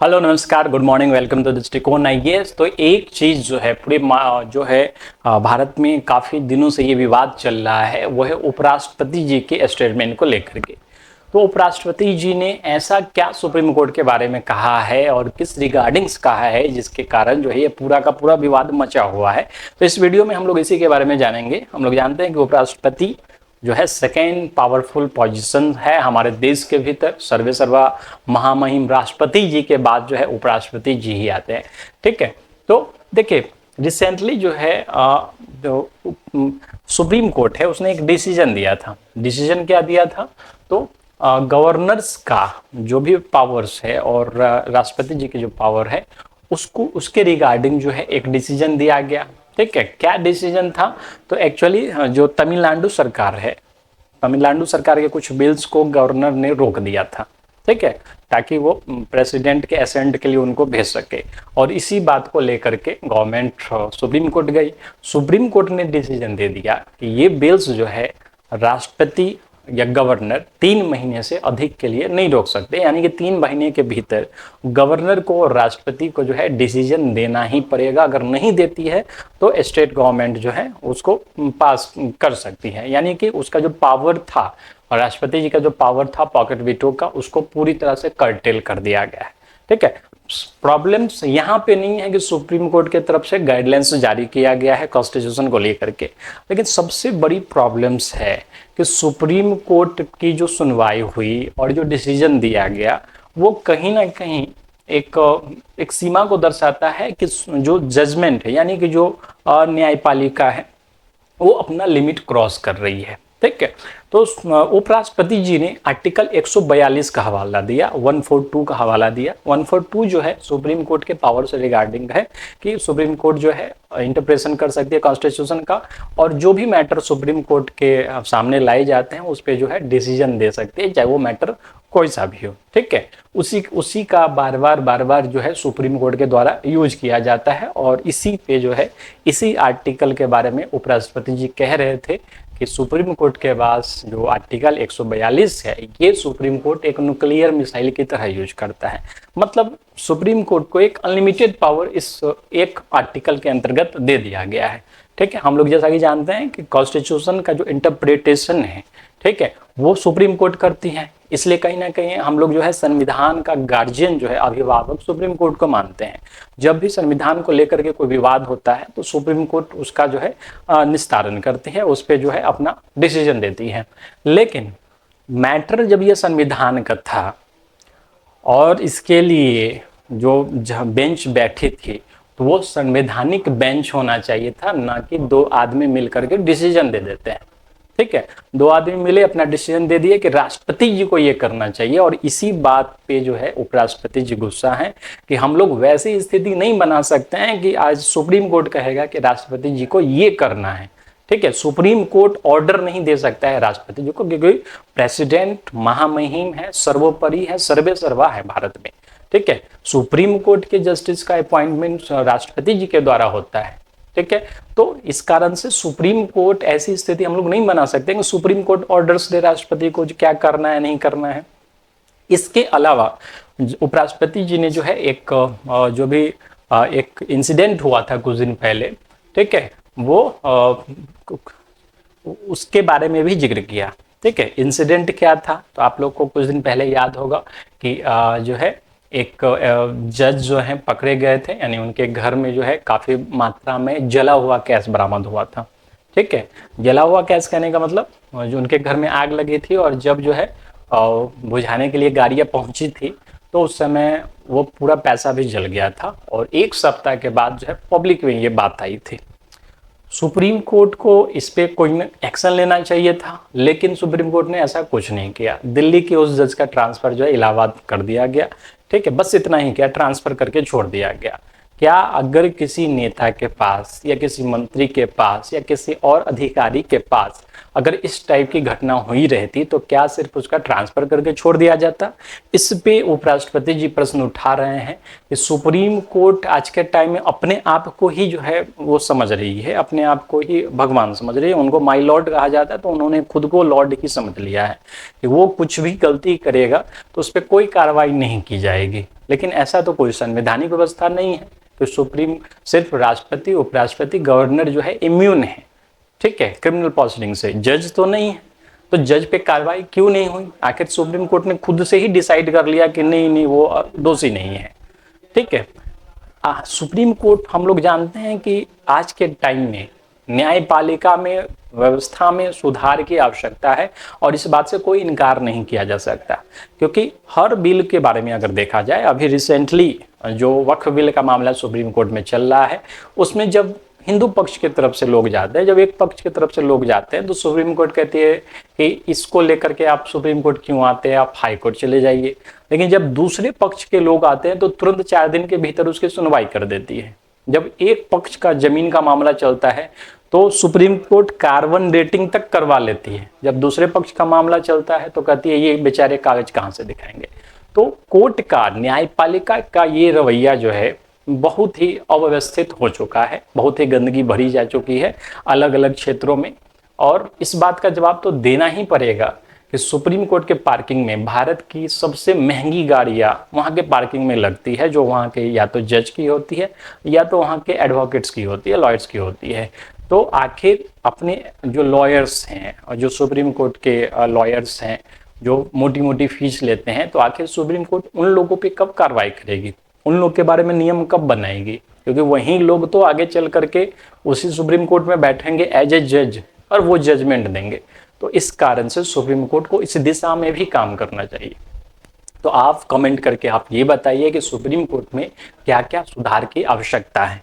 Hello नमस्कार, good morning, welcome to दृष्टिकोण IAS. तो एक चीज़ जो है पूरे जो है भारत में काफ़ी दिनों से ये विवाद चल रहा है, वो है उपराष्ट्रपति जी के स्टेटमेंट को लेकर के। तो उपराष्ट्रपति जी ने ऐसा क्या सुप्रीम कोर्ट के बारे में कहा है और किस रिगार्डिंग्स कहा है जिसके कारण जो है ये पूरा का पूरा विवाद मचा हुआ है। तो इस वीडियो में हम लोग इसी के बारे में जानेंगे। हम लोग जानते हैं कि उपराष्ट्रपति जो है सेकेंड पावरफुल पोजीशन है हमारे देश के भीतर। सर्वे सर्वा महामहिम राष्ट्रपति जी के बाद जो है उपराष्ट्रपति जी ही आते हैं। ठीक है, तो देखिए रिसेंटली जो है जो सुप्रीम कोर्ट है उसने एक डिसीजन दिया था। डिसीजन क्या दिया था? तो गवर्नर्स का जो भी पावर्स है और राष्ट्रपति जी के जो पावर है उसको उसके रिगार्डिंग जो है एक डिसीजन दिया गया। ठीक है, क्या डिसीजन था? तो एक्चुअली जो तमिलनाडु सरकार है, तमिलनाडु सरकार के कुछ बिल्स को गवर्नर ने रोक दिया था। ठीक है, ताकि वो प्रेसिडेंट के असेंट के लिए उनको भेज सके। और इसी बात को लेकर के गवर्नमेंट सुप्रीम कोर्ट गई। सुप्रीम कोर्ट ने डिसीजन दे दिया कि ये बिल्स जो है राष्ट्रपति या गवर्नर 3 महीने से अधिक के लिए नहीं रोक सकते। यानी कि 3 महीने के भीतर गवर्नर को और राष्ट्रपति को जो है डिसीजन देना ही पड़ेगा। अगर नहीं देती है तो स्टेट गवर्नमेंट जो है उसको पास कर सकती है। यानी कि उसका जो पावर था और राष्ट्रपति जी का जो पावर था पॉकेट वीटो का, उसको पूरी तरह से कर्टेल कर दिया गया है। ठीक है, प्रॉब्लम्स यहाँ पे नहीं है कि सुप्रीम कोर्ट के तरफ से गाइडलाइंस जारी किया गया है कॉन्स्टिट्यूशन को लेकर के, लेकिन सबसे बड़ी प्रॉब्लम्स है कि सुप्रीम कोर्ट की जो सुनवाई हुई और जो डिसीजन दिया गया वो कहीं ना कहीं एक सीमा को दर्शाता है कि जो जजमेंट है यानी कि जो न्यायपालिका है वो अपना लिमिट क्रॉस कर रही है। ठीक है, तो उपराष्ट्रपति जी ने आर्टिकल 142 का हवाला दिया, 142 का हवाला दिया। 142 जो है सुप्रीम कोर्ट के पावर से रिगार्डिंग है कि सुप्रीम कोर्ट जो है इंटरप्रेशन कर सकती है कॉन्स्टिट्यूशन का, और जो भी मैटर सुप्रीम कोर्ट के सामने लाए जाते हैं उस पर जो है डिसीजन दे सकती है, चाहे वो मैटर कोई सा भी हो। ठीक है, उसी का बार बार जो है सुप्रीम कोर्ट के द्वारा यूज किया जाता है। और इसी पे जो है इसी आर्टिकल के बारे में उपराष्ट्रपति जी कह रहे थे कि सुप्रीम कोर्ट के पास जो आर्टिकल 142 है ये सुप्रीम कोर्ट एक न्यूक्लियर मिसाइल की तरह यूज करता है। मतलब सुप्रीम कोर्ट को एक अनलिमिटेड पावर इस एक आर्टिकल के अंतर्गत दे दिया गया है। ठीक है, हम लोग जैसा कि जानते हैं कि कॉन्स्टिट्यूशन का जो इंटरप्रिटेशन है, ठीक है, वो सुप्रीम कोर्ट करती है। इसलिए कहीं ना कहीं हम लोग जो है संविधान का गार्जियन जो है अभिभावक सुप्रीम कोर्ट को मानते हैं। जब भी संविधान को लेकर के कोई विवाद होता है तो सुप्रीम कोर्ट उसका जो है निस्तारण करती है, उस पर जो है अपना डिसीजन देती है। लेकिन मैटर जब ये संविधान का था और इसके लिए जो बेंच बैठी थी तो वो संवैधानिक बेंच होना चाहिए था, ना कि 2 आदमी मिलकर के डिसीजन दे देते हैं। ठीक है, 2 आदमी मिले अपना डिसीजन दे दिए कि राष्ट्रपति जी को ये करना चाहिए। और इसी बात पे जो है उपराष्ट्रपति जी गुस्सा है कि हम लोग वैसी स्थिति नहीं बना सकते हैं कि आज सुप्रीम कोर्ट कहेगा कि राष्ट्रपति जी को ये करना है। ठीक है, सुप्रीम कोर्ट ऑर्डर नहीं दे सकता है राष्ट्रपति जी को, क्योंकि प्रेसिडेंट महामहिम है, सर्वोपरि है, सर्वे सर्वा है भारत में। ठीक है, सुप्रीम कोर्ट के जस्टिस का अपॉइंटमेंट राष्ट्रपति जी के द्वारा होता है। ठीक है, तो इस कारण से सुप्रीम कोर्ट ऐसी स्थिति हम लोग नहीं बना सकते कि सुप्रीम कोर्ट ऑर्डर्स दे राष्ट्रपति को क्या करना है नहीं करना है। इसके अलावा उपराष्ट्रपति जी ने जो है एक जो भी एक इंसिडेंट हुआ था कुछ दिन पहले, ठीक है, वो उसके बारे में भी जिक्र किया। ठीक है, इंसिडेंट क्या था? तो आप लोग को कुछ दिन पहले याद होगा कि जो है एक जज जो है पकड़े गए थे, यानी उनके घर में जो है काफी मात्रा में जला हुआ गैस बरामद हुआ था। ठीक है, जला हुआ गैस कहने का मतलब जो उनके घर में आग लगी थी और जब जो है बुझाने के लिए गाड़ियां पहुंची थी तो उस समय वो पूरा पैसा भी जल गया था। और 1 सप्ताह के बाद जो है पब्लिक में ये बात आई थी। सुप्रीम कोर्ट को इस पे कोई एक्शन लेना चाहिए था, लेकिन सुप्रीम कोर्ट ने ऐसा कुछ नहीं किया। दिल्ली के उस जज का ट्रांसफर जो है इलाहाबाद कर दिया गया। ठीक है, बस इतना ही किया, ट्रांसफर करके छोड़ दिया गया। क्या अगर किसी नेता के पास या किसी मंत्री के पास या किसी और अधिकारी के पास अगर इस टाइप की घटना हुई रहती तो क्या सिर्फ उसका ट्रांसफर करके छोड़ दिया जाता? इस पे उपराष्ट्रपति जी प्रश्न उठा रहे हैं कि सुप्रीम कोर्ट आज के टाइम में अपने आप को ही जो है वो समझ रही है, अपने आप को ही भगवान समझ रही है, उनको माई लॉर्ड कहा जाता है, तो उन्होंने खुद को लॉर्ड ही समझ लिया है कि वो कुछ भी गलती करेगा तो उस पर कोई कार्रवाई नहीं की जाएगी। लेकिन ऐसा तो कोई संवैधानिक व्यवस्था नहीं है। तो सुप्रीम सिर्फ राष्ट्रपति, उपराष्ट्रपति, गवर्नर जो है इम्यून है, ठीक है, क्रिमिनल प्रोसीडिंग से, जज तो नहीं है। तो जज पे कार्रवाई क्यों नहीं हुई? आखिर सुप्रीम कोर्ट ने खुद से ही डिसाइड कर लिया कि नहीं नहीं वो दोषी नहीं है, ठीक है। सुप्रीम कोर्ट हम लोग जानते हैं कि आज के टाइम में न्यायपालिका में, व्यवस्था में सुधार की आवश्यकता है और इस बात से कोई इनकार नहीं किया जा सकता, क्योंकि हर बिल के बारे में अगर देखा जाए, अभी रिसेंटली जो वक्फ बिल का मामला सुप्रीम कोर्ट में चल रहा है, उसमें जब हिंदू पक्ष की तरफ से लोग जाते हैं, जब एक पक्ष की तरफ से लोग जाते हैं, तो सुप्रीम कोर्ट कहती है कि इसको लेकर के आप सुप्रीम कोर्ट क्यों आते हैं, आप हाई कोर्ट चले जाइए। लेकिन जब दूसरे पक्ष के लोग आते हैं तो तुरंत 4 दिन के भीतर उसकी सुनवाई कर देती है। जब एक पक्ष का जमीन का मामला चलता है तो सुप्रीम कोर्ट कार्बन रेटिंग तक करवा लेती है, जब दूसरे पक्ष का मामला चलता है तो कहती है ये बेचारे कागज कहाँ से दिखाएंगे। तो कोर्ट का, न्यायपालिका का ये रवैया जो है बहुत ही अव्यवस्थित हो चुका है, बहुत ही गंदगी भरी जा चुकी है अलग अलग क्षेत्रों में। और इस बात का जवाब तो देना ही पड़ेगा कि सुप्रीम कोर्ट के पार्किंग में भारत की सबसे महंगी गाड़ियां वहां के पार्किंग में लगती है, जो वहां के या तो जज की होती है या तो वहां के एडवोकेट्स की होती है, लॉयर्स की होती है। तो आखिर अपने जो लॉयर्स हैं और जो सुप्रीम कोर्ट के लॉयर्स हैं जो मोटी मोटी फीस लेते हैं, तो आखिर सुप्रीम कोर्ट उन लोगों पे कब कार्रवाई करेगी, उन लोग के बारे में नियम कब बनाएगी? क्योंकि वही लोग तो आगे चल करके उसी सुप्रीम कोर्ट में बैठेंगे एज ए जज और वो जजमेंट देंगे। तो इस कारण से सुप्रीम कोर्ट को इस दिशा में भी काम करना चाहिए। तो आप कमेंट करके आप ये बताइए कि सुप्रीम कोर्ट में क्या क्या सुधार की आवश्यकता है।